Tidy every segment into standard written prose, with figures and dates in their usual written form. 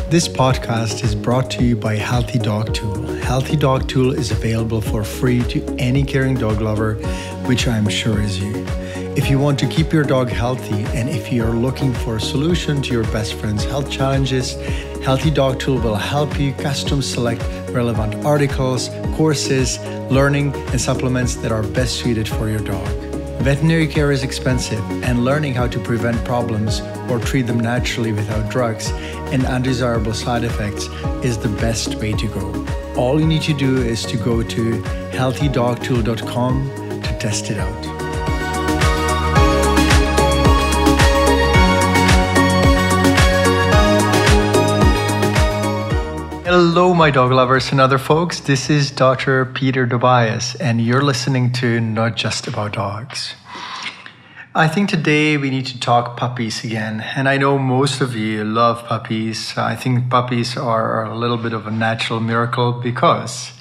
This podcast is brought to you by Healthy Dog Tool. Healthy Dog Tool is available for free to any caring dog lover, which I'm sure is you. If you want to keep your dog healthy and if you are looking for a solution to your best friend's health challenges, Healthy Dog Tool will help you custom select relevant articles, courses, learning, and supplements that are best suited for your dog. Veterinary care is expensive, and learning how to prevent problems or treat them naturally without drugs and undesirable side effects is the best way to go. All you need to do is to go to healthydogtool.com to test it out. Hello, my dog lovers and other folks. This is Dr. Peter Dobias, and you're listening to Not Just About Dogs. I think today we need to talk puppies again, and I know most of you love puppies. I think puppies are a little bit of a natural miracle because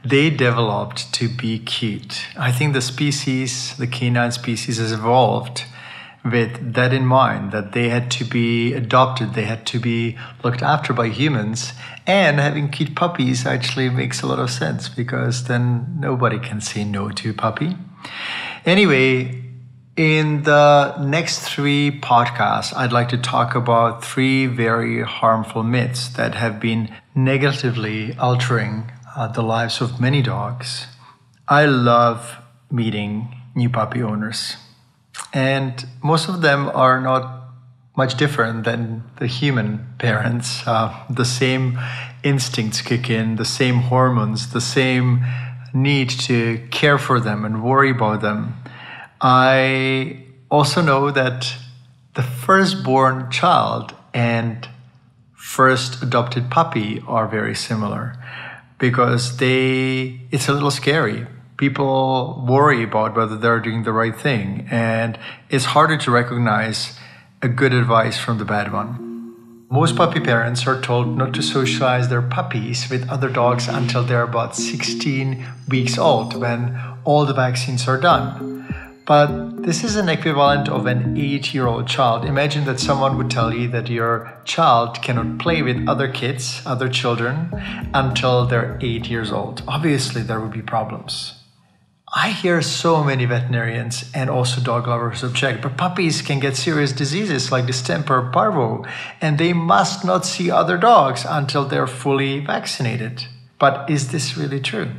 they developed to be cute. I think the canine species has evolved with that in mind, that they had to be adopted, they had to be looked after by humans, and having cute puppies actually makes a lot of sense because then nobody can say no to a puppy. Anyway, in the next 3 podcasts, I'd like to talk about 3 very harmful myths that have been negatively altering the lives of many dogs. I love meeting new puppy owners. And most of them are not much different than the human parents. The same instincts kick in, the same hormones, the same need to care for them and worry about them. I also know that the firstborn child and first adopted puppy are very similar because it's a little scary. People worry about whether they're doing the right thing, and it's harder to recognize a good advice from the bad one. Most puppy parents are told not to socialize their puppies with other dogs until they're about 16 weeks old, when all the vaccines are done. But this is an equivalent of an 8-year-old child. Imagine that someone would tell you that your child cannot play with other kids, other children, until they're 8 years old. Obviously, there would be problems. I hear so many veterinarians and also dog lovers object, but puppies can get serious diseases like distemper, parvo, and they must not see other dogs until they're fully vaccinated. But is this really true?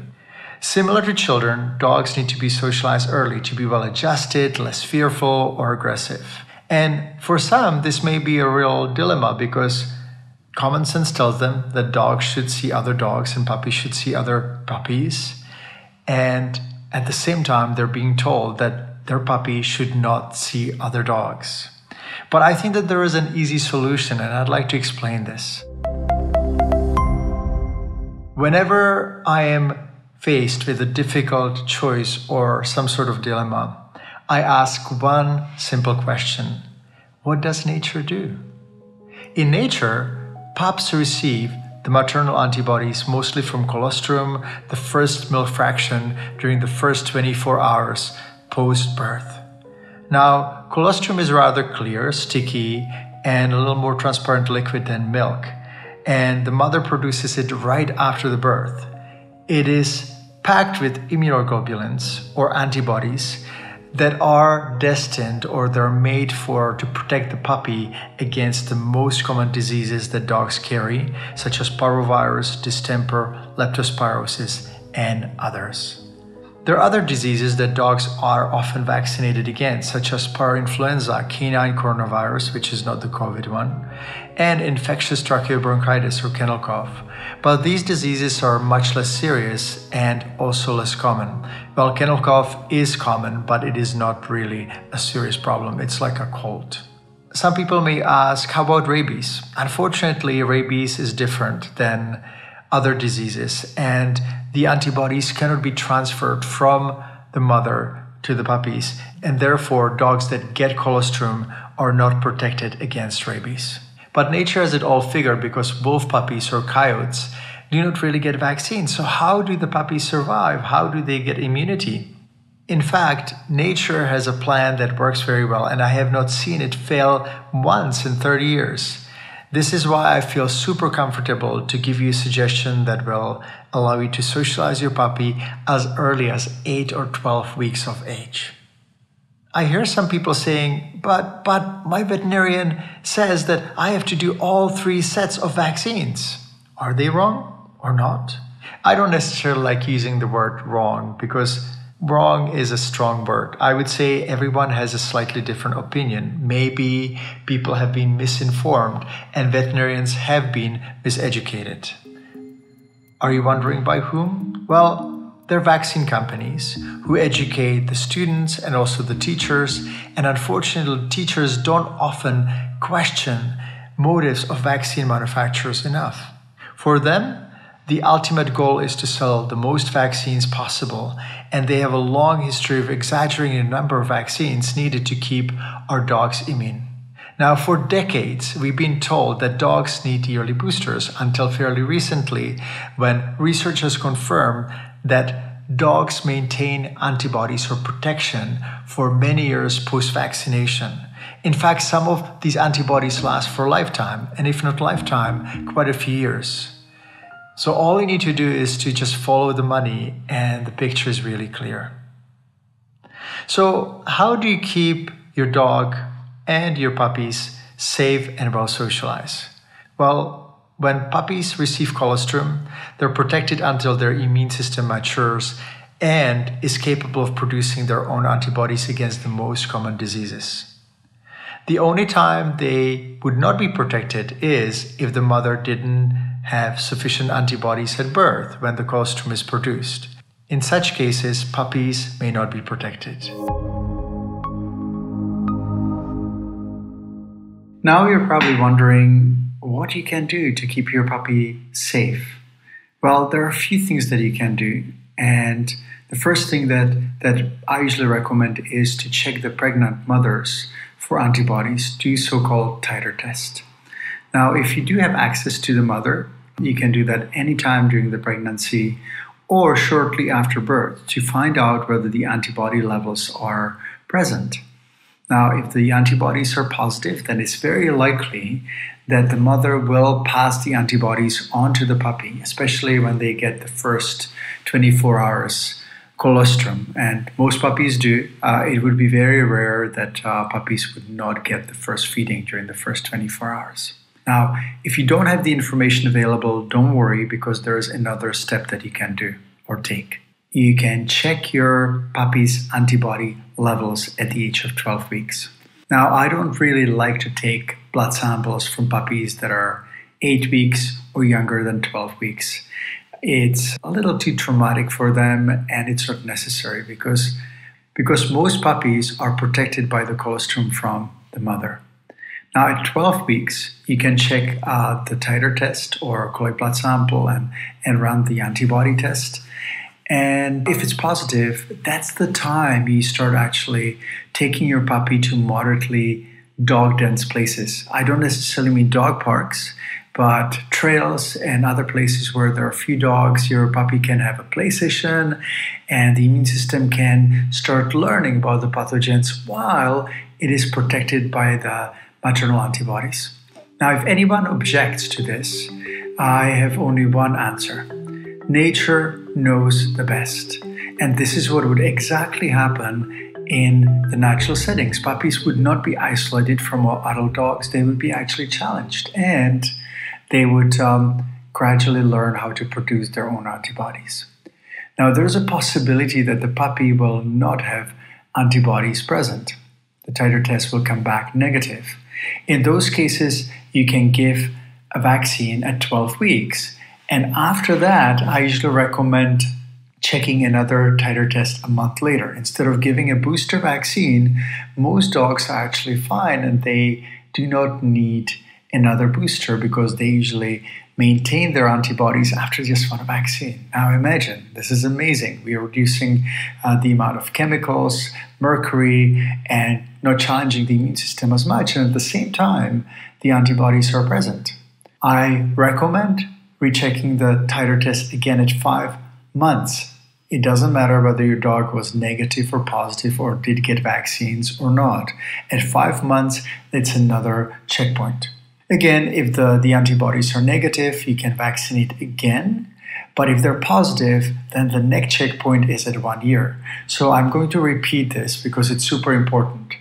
Similar to children, dogs need to be socialized early to be well adjusted, less fearful or aggressive. And for some, this may be a real dilemma because common sense tells them that dogs should see other dogs and puppies should see other puppies. And at the same time, they're being told that their puppy should not see other dogs. But I think that there is an easy solution, and I'd like to explain this. Whenever I am faced with a difficult choice or some sort of dilemma, I ask one simple question: what does nature do? In nature, pups receive the maternal antibodies mostly from colostrum, the first milk fraction during the first 24 hours post-birth. Now, colostrum is rather clear, sticky, and a little more transparent liquid than milk, and the mother produces it right after the birth. It is packed with immunoglobulins or antibodies that are destined or they're made to protect the puppy against the most common diseases that dogs carry, such as parvovirus, distemper, leptospirosis, and others. There are other diseases that dogs are often vaccinated against, such as parainfluenza, canine coronavirus, which is not the COVID one, and infectious tracheobronchitis or kennel cough. But these diseases are much less serious and also less common. Well, kennel cough is common, but it is not really a serious problem. It's like a cold. Some people may ask, how about rabies? Unfortunately, rabies is different than other diseases, and the antibodies cannot be transferred from the mother to the puppies, and therefore dogs that get colostrum are not protected against rabies. But nature has it all figured because wolf puppies or coyotes do not really get vaccines. So how do the puppies survive? How do they get immunity? In fact, nature has a plan that works very well, and I have not seen it fail once in 30 years. This is why I feel super comfortable to give you a suggestion that will allow you to socialize your puppy as early as 8 or 12 weeks of age. I hear some people saying, but my veterinarian says that I have to do all 3 sets of vaccines. Are they wrong or not? I don't necessarily like using the word wrong because wrong is a strong word. I would say everyone has a slightly different opinion. Maybe people have been misinformed and veterinarians have been miseducated. Are you wondering by whom? Well, they're vaccine companies who educate the students and also the teachers. And unfortunately, teachers don't often question motives of vaccine manufacturers enough. For them, the ultimate goal is to sell the most vaccines possible, and they have a long history of exaggerating the number of vaccines needed to keep our dogs immune. Now, for decades, we've been told that dogs need yearly boosters until fairly recently, when researchers confirmed that dogs maintain antibodies or protection for many years post-vaccination. In fact, some of these antibodies last for a lifetime, and if not lifetime, quite a few years. So all you need to do is to just follow the money and the picture is really clear. So how do you keep your dog and your puppies safe and well socialized? Well, when puppies receive colostrum, they're protected until their immune system matures and is capable of producing their own antibodies against the most common diseases. The only time they would not be protected is if the mother didn't have sufficient antibodies at birth when the colostrum is produced. In such cases, puppies may not be protected. Now you're probably wondering what you can do to keep your puppy safe. Well, there are a few things that you can do. And the first thing that I usually recommend is to check the pregnant mothers for antibodies, do so-called titer test. Now, if you do have access to the mother, you can do that anytime during the pregnancy or shortly after birth to find out whether the antibody levels are present. Now, if the antibodies are positive, then it's very likely that the mother will pass the antibodies on to the puppy, especially when they get the first 24 hours colostrum. And most puppies do. It would be very rare that puppies would not get the first feeding during the first 24 hours. Now, if you don't have the information available, don't worry, because there is another step that you can do or take. You can check your puppy's antibody levels at the age of 12 weeks. Now, I don't really like to take blood samples from puppies that are 8 weeks or younger than 12 weeks. It's a little too traumatic for them, and it's not necessary because most puppies are protected by the colostrum from the mother. Now, at 12 weeks, you can check the titer test or collect blood sample and run the antibody test. And if it's positive, that's the time you start actually taking your puppy to moderately dog-dense places. I don't necessarily mean dog parks, but trails and other places where there are a few dogs. Your puppy can have a play session and the immune system can start learning about the pathogens while it is protected by the maternal antibodies. Now, if anyone objects to this, I have only one answer. Nature knows the best. And this is what would exactly happen in the natural settings. Puppies would not be isolated from adult dogs. They would be actually challenged, and they would gradually learn how to produce their own antibodies. Now, there's a possibility that the puppy will not have antibodies present. The titer test will come back negative. In those cases, you can give a vaccine at 12 weeks. And after that, I usually recommend checking another titer test a month later. Instead of giving a booster vaccine, most dogs are actually fine and they do not need another booster because they usually maintain their antibodies after just one vaccine. Now imagine, this is amazing. We are reducing the amount of chemicals, mercury, and not challenging the immune system as much. And at the same time, the antibodies are present. I recommend rechecking the titer test again at 5 months. It doesn't matter whether your dog was negative or positive or did get vaccines or not. At 5 months, it's another checkpoint. Again, if the antibodies are negative, you can vaccinate again. But if they're positive, then the next checkpoint is at 1 year. So I'm going to repeat this because it's super important.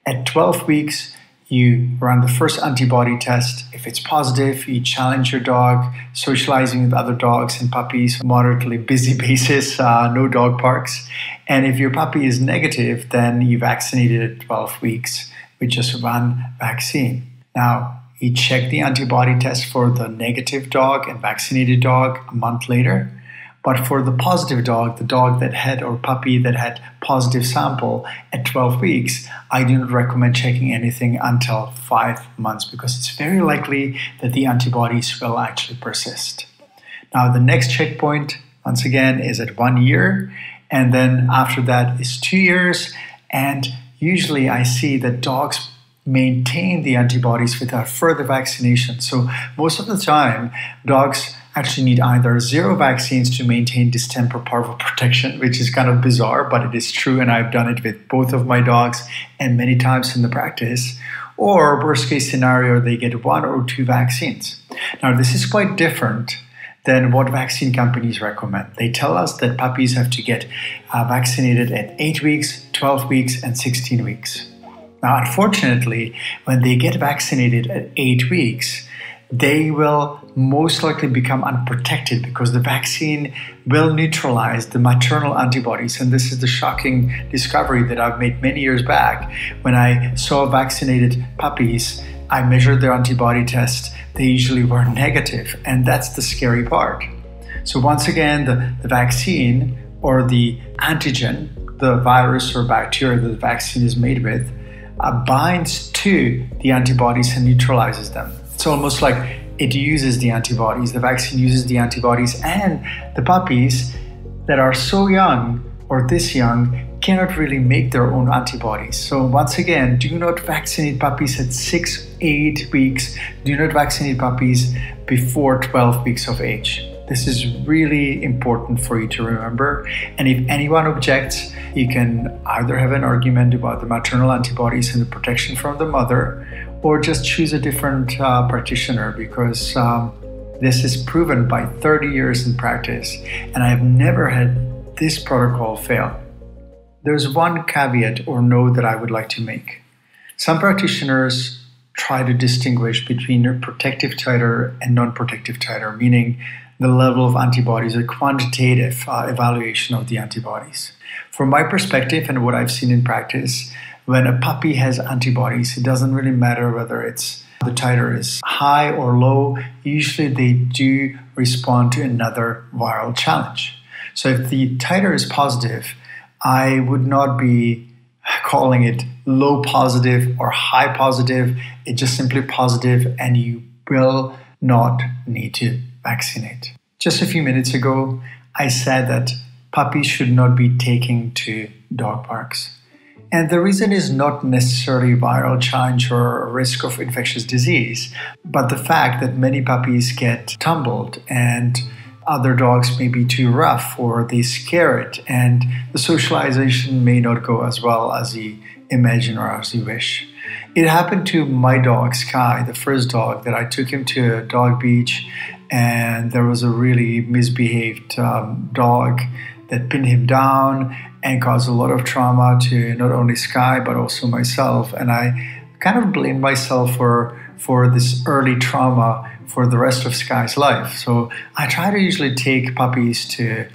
At 12 weeks, you run the first antibody test. If it's positive, you challenge your dog, socializing with other dogs and puppies on a moderately busy basis, no dog parks. And if your puppy is negative, then you vaccinate it at 12 weeks with just one vaccine. Now, you check the antibody test for the negative dog and vaccinated dog a month later. But for the positive dog, the dog that had or puppy that had positive sample at 12 weeks, I do not recommend checking anything until 5 months because it's very likely that the antibodies will actually persist. Now, the next checkpoint, once again, is at 1 year. And then after that is 2 years. And usually I see that dogs maintain the antibodies without further vaccination. So most of the time, dogs actually need either 0 vaccines to maintain distemper parvo protection, which is kind of bizarre, but it is true, and I've done it with both of my dogs and many times in the practice. Or worst case scenario, they get 1 or 2 vaccines. Now, this is quite different than what vaccine companies recommend. They tell us that puppies have to get vaccinated at 8 weeks, 12 weeks, and 16 weeks. Now, unfortunately, when they get vaccinated at 8 weeks, they will most likely become unprotected because the vaccine will neutralize the maternal antibodies. And this is the shocking discovery that I've made many years back. When I saw vaccinated puppies, I measured their antibody test. They usually were negative, and that's the scary part. So once again, the vaccine or the antigen, the virus or bacteria that the vaccine is made with, binds to the antibodies and neutralizes them. It's almost like it uses the antibodies, the vaccine uses the antibodies, and the puppies that are so young or this young cannot really make their own antibodies. So once again, do not vaccinate puppies at 6, 8 weeks. Do not vaccinate puppies before 12 weeks of age. This is really important for you to remember. And if anyone objects, you can either have an argument about the maternal antibodies and the protection from the mother, or just choose a different practitioner because this is proven by 30 years in practice. And I have never had this protocol fail. There's one caveat or note that I would like to make. Some practitioners try to distinguish between a protective titer and non-protective titer, meaning the level of antibodies, a quantitative evaluation of the antibodies. From my perspective and what I've seen in practice, when a puppy has antibodies, it doesn't really matter whether the titer is high or low. Usually they do respond to another viral challenge. So if the titer is positive, I would not be calling it low positive or high positive. It's just simply positive, and you will not need to vaccinate. Just a few minutes ago, I said that puppies should not be taken to dog parks. And the reason is not necessarily viral challenge or risk of infectious disease, but the fact that many puppies get tumbled and other dogs may be too rough or they scare it, and the socialization may not go as well as you imagine or as you wish. It happened to my dog, Sky, the first dog that I took him to a dog beach, and there was a really misbehaved dog that pinned him down and caused a lot of trauma to not only Sky but also myself. And I kind of blamed myself for this early trauma for the rest of Sky's life. So I try to usually take puppies to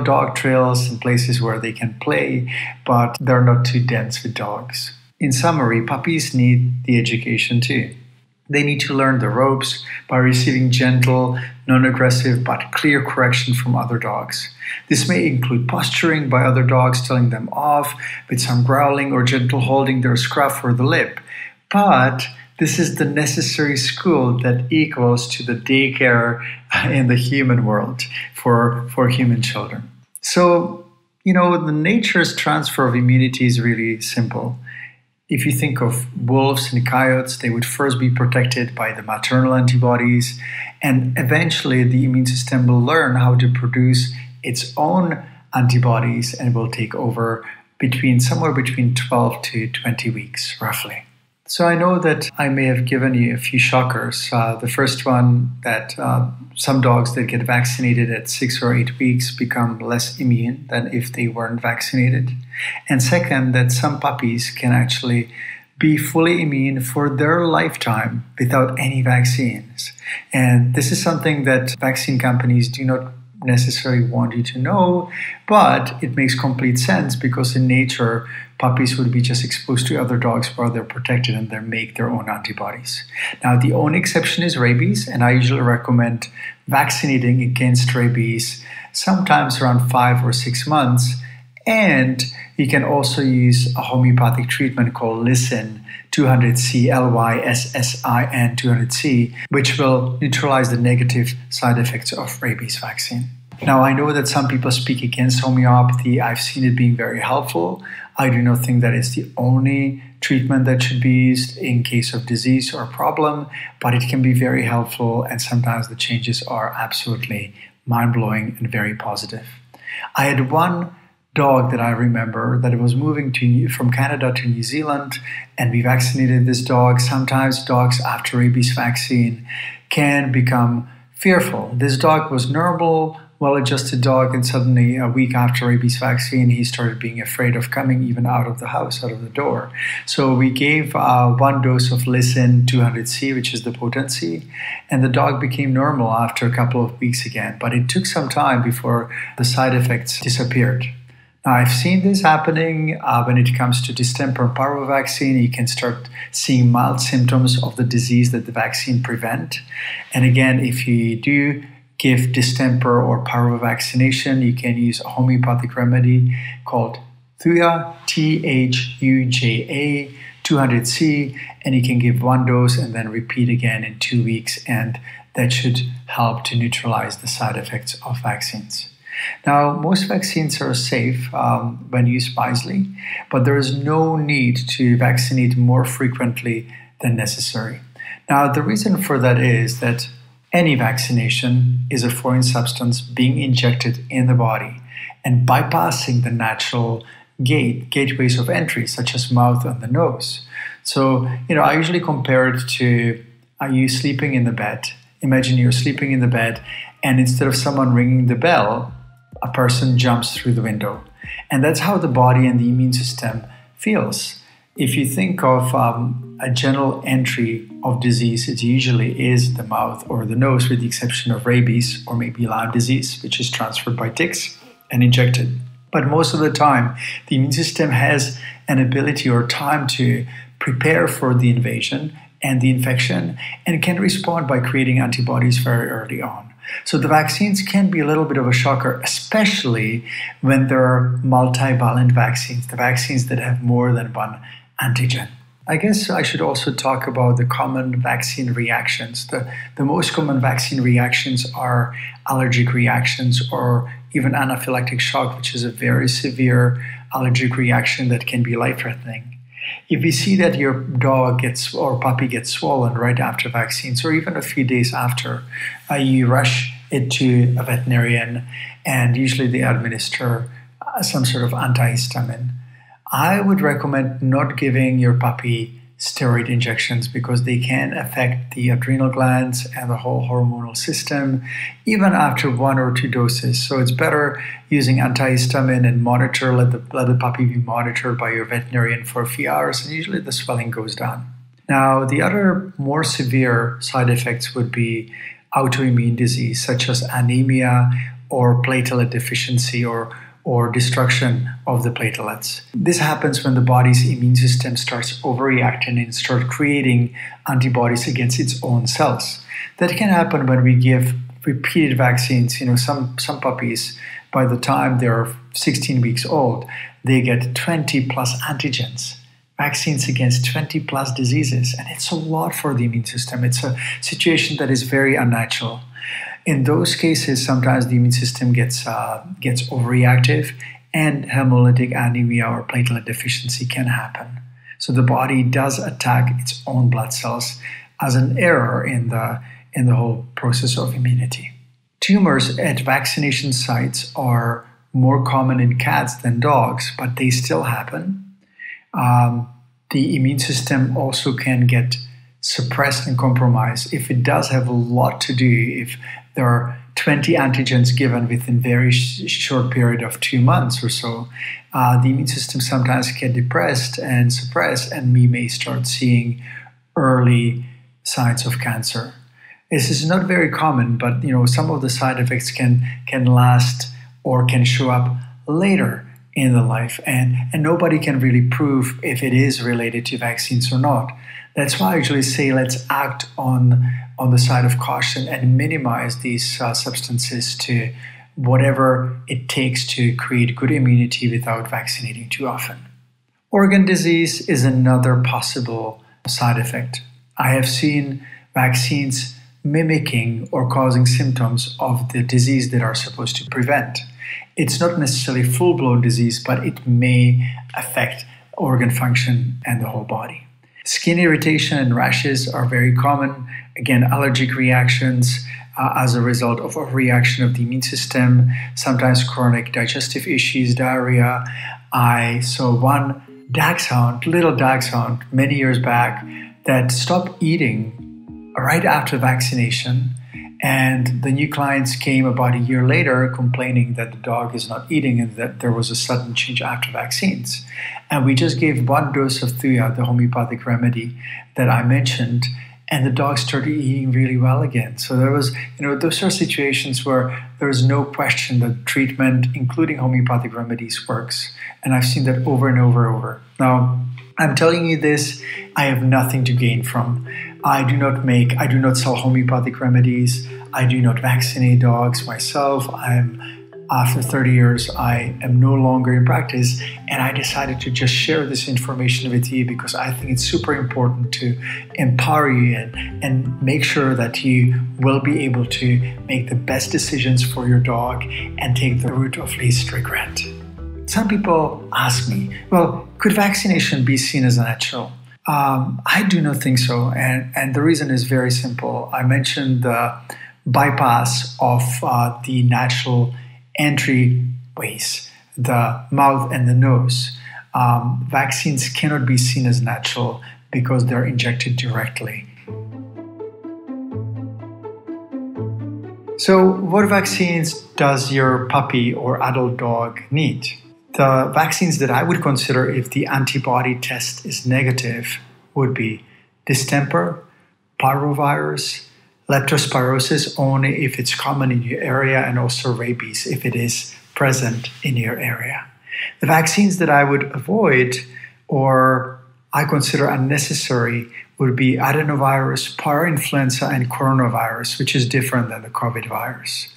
dog trails and places where they can play, but they're not too dense with dogs. In summary, puppies need the education too. They need to learn the ropes by receiving gentle, non-aggressive, but clear correction from other dogs. This may include posturing by other dogs, telling them off with some growling or gentle holding their scruff or the lip. But this is the necessary school that equals to the daycare in the human world for human children. So, the nature's transfer of immunity is really simple. If you think of wolves and coyotes, they would first be protected by the maternal antibodies, and eventually the immune system will learn how to produce its own antibodies and will take over somewhere between 12 to 20 weeks, roughly. So I know that I may have given you a few shockers. The first one, that some dogs that get vaccinated at 6 or 8 weeks become less immune than if they weren't vaccinated. And second, that some puppies can actually be fully immune for their lifetime without any vaccines. And this is something that vaccine companies do not necessarily want you to know, but it makes complete sense because in nature, puppies would be just exposed to other dogs while they're protected and they make their own antibodies. Now, the only exception is rabies, and I usually recommend vaccinating against rabies sometimes around 5 or 6 months. And you can also use a homeopathic treatment called Lysin 200C, Lyssin 200C, which will neutralize the negative side effects of rabies vaccine. Now, I know that some people speak against homeopathy. I've seen it being very helpful. I do not think that it's the only treatment that should be used in case of disease or problem, but it can be very helpful, and sometimes the changes are absolutely mind-blowing and very positive. I had one dog that I remember that was moving from Canada to New Zealand, and we vaccinated this dog. Sometimes dogs after rabies vaccine can become fearful. This dog was normal, well-adjusted dog, and suddenly a week after rabies vaccine, he started being afraid of coming even out of the house, out of the door. So we gave 1 dose of Lysin 200C, which is the potency, and the dog became normal after a couple of weeks again. But it took some time before the side effects disappeared. Now, I've seen this happening when it comes to distemper and parvo vaccine. You can start seeing mild symptoms of the disease that the vaccine prevent. And again, if you do give distemper or parvo vaccination, you can use a homeopathic remedy called Thuja, Thuja 200C, and you can give 1 dose and then repeat again in 2 weeks, and that should help to neutralize the side effects of vaccines. Now, most vaccines are safe when used wisely, but there is no need to vaccinate more frequently than necessary. Now, the reason for that is that any vaccination is a foreign substance being injected in the body and bypassing the natural gateways of entry, such as mouth and the nose. So, I usually compare it to you sleeping in the bed. Imagine you're sleeping in the bed, and instead of someone ringing the bell, a person jumps through the window. And that's how the body and the immune system feels. If you think of a general entry of disease, it usually is the mouth or the nose, with the exception of rabies or maybe Lyme disease, which is transferred by ticks and injected. But most of the time, the immune system has an ability or time to prepare for the invasion and the infection and can respond by creating antibodies very early on. So the vaccines can be a little bit of a shocker, especially when there are multivalent vaccines, the vaccines that have more than one antigen. I guess I should also talk about the common vaccine reactions. The most common vaccine reactions are allergic reactions or even anaphylactic shock, which is a very severe allergic reaction that can be life-threatening. If we see that your dog or puppy gets swollen right after vaccines, or even a few days after, you rush it to a veterinarian, and usually they administer some sort of antihistamine. I would recommend not giving your puppy steroid injections because they can affect the adrenal glands and the whole hormonal system even after 1 or 2 doses. So it's better using antihistamine and let the puppy be monitored by your veterinarian for a few hours, and usually the swelling goes down. Now, the other more severe side effects would be autoimmune disease such as anemia or platelet deficiency or destruction of the platelets. This happens when the body's immune system starts overreacting and starts creating antibodies against its own cells. That can happen when we give repeated vaccines. Some puppies, by the time they're 16 weeks old, they get 20 plus antigens, vaccines against 20 plus diseases. And it's a lot for the immune system. It's a situation that is very unnatural. In those cases, sometimes the immune system gets overreactive, and hemolytic anemia or platelet deficiency can happen. So the body does attack its own blood cells as an error in the whole process of immunity. Tumors at vaccination sites are more common in cats than dogs, but they still happen. the immune system also can get suppressed and compromised if it does have a lot to do, if there are 20 antigens given within very short period of 2 months or so. The immune system sometimes get depressed and suppressed, and we may start seeing early signs of cancer. This is not very common, but some of the side effects can last or can show up later in the life, and nobody can really prove if it is related to vaccines or not. That's why I usually say let's act on the side of caution and minimize these substances to whatever it takes to create good immunity without vaccinating too often. Organ disease is another possible side effect. I have seen vaccines mimicking or causing symptoms of the disease that are supposed to prevent. It's not necessarily full-blown disease, but it may affect organ function and the whole body. Skin irritation and rashes are very common. Again, allergic reactions as a result of a reaction of the immune system, sometimes chronic digestive issues, diarrhea. I saw one little dachshund, many years back that stopped eating right after vaccination. And the new clients came about a year later complaining that the dog is not eating and that there was a sudden change after vaccines. And we just gave 1 dose of Thuya, the homeopathic remedy that I mentioned, and the dog started eating really well again. So there was, those are situations where there's no question that treatment, including homeopathic remedies, works. And I've seen that over and over and over. Now, I'm telling you this, I have nothing to gain from. I do not sell homeopathic remedies. I do not vaccinate dogs myself. After 30 years, I am no longer in practice, and I decided to just share this information with you because I think it's super important to empower you and make sure that you will be able to make the best decisions for your dog and take the route of least regret. Some people ask me, well, could vaccination be seen as natural? I do not think so, and the reason is very simple. I mentioned the bypass of the natural entryways, the mouth and the nose. Vaccines cannot be seen as natural because they're injected directly. So what vaccines does your puppy or adult dog need? The vaccines that I would consider if the antibody test is negative would be distemper, parvovirus, leptospirosis only if it's common in your area, and also rabies if it is present in your area. The vaccines that I would avoid or I consider unnecessary would be adenovirus, parainfluenza, and coronavirus, which is different than the COVID virus.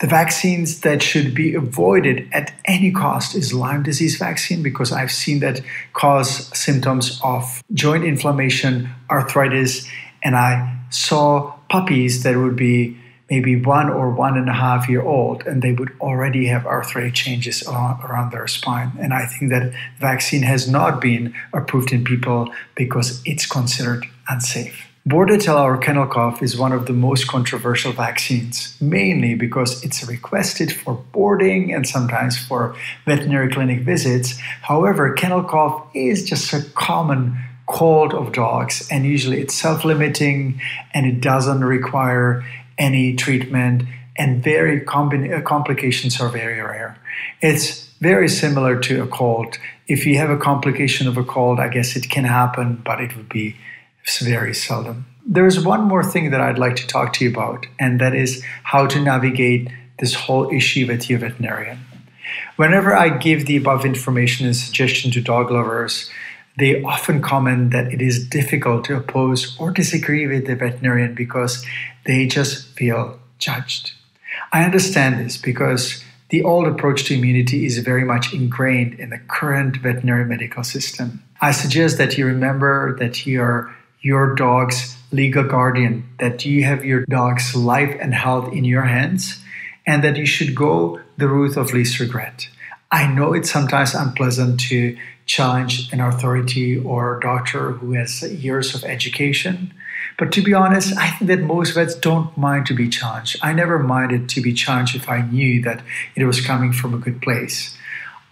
The vaccines that should be avoided at any cost is Lyme disease vaccine because I've seen that cause symptoms of joint inflammation, arthritis, and I saw puppies that would be maybe 1 or 1.5 year old, and they would already have arthritic changes around their spine. And I think that vaccine has not been approved in people because it's considered unsafe. Bordetella or kennel cough is one of the most controversial vaccines, mainly because it's requested for boarding and sometimes for veterinary clinic visits. However, kennel cough is just a common cold of dogs, and usually it's self-limiting and it doesn't require any treatment, and complications are very rare. It's very similar to a cold. If you have a complication of a cold, I guess it can happen, but it would be very seldom. There's one more thing that I'd like to talk to you about, and that is how to navigate this whole issue with your veterinarian. Whenever I give the above information and suggestion to dog lovers, they often comment that it is difficult to oppose or disagree with the veterinarian because they just feel judged. I understand this because the old approach to immunity is very much ingrained in the current veterinary medical system. I suggest that you remember that you are your dog's legal guardian, that you have your dog's life and health in your hands, and that you should go the route of least regret. I know it's sometimes unpleasant to challenge an authority or doctor who has years of education, but to be honest, I think that most vets don't mind to be challenged. I never minded to be challenged if I knew that it was coming from a good place.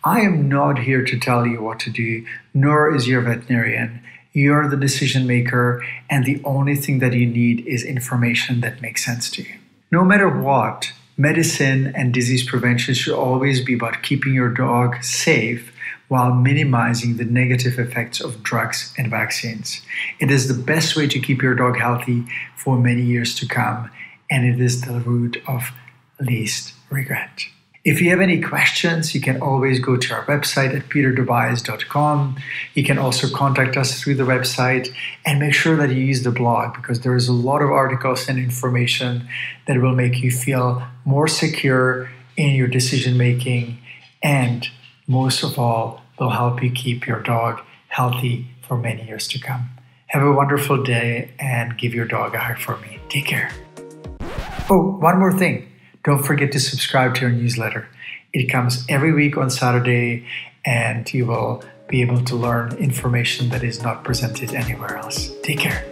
I am not here to tell you what to do, nor is your veterinarian. You're the decision maker, and the only thing that you need is information that makes sense to you. No matter what, medicine and disease prevention should always be about keeping your dog safe while minimizing the negative effects of drugs and vaccines. It is the best way to keep your dog healthy for many years to come, and it is the root of least regret. If you have any questions, you can always go to our website at peterdobias.com. You can also contact us through the website, and make sure that you use the blog, because there is a lot of articles and information that will make you feel more secure in your decision making, and most of all, will help you keep your dog healthy for many years to come. Have a wonderful day and give your dog a hug for me. Take care. Oh, one more thing. Don't forget to subscribe to our newsletter. It comes every week on Saturday, and you will be able to learn information that is not presented anywhere else. Take care.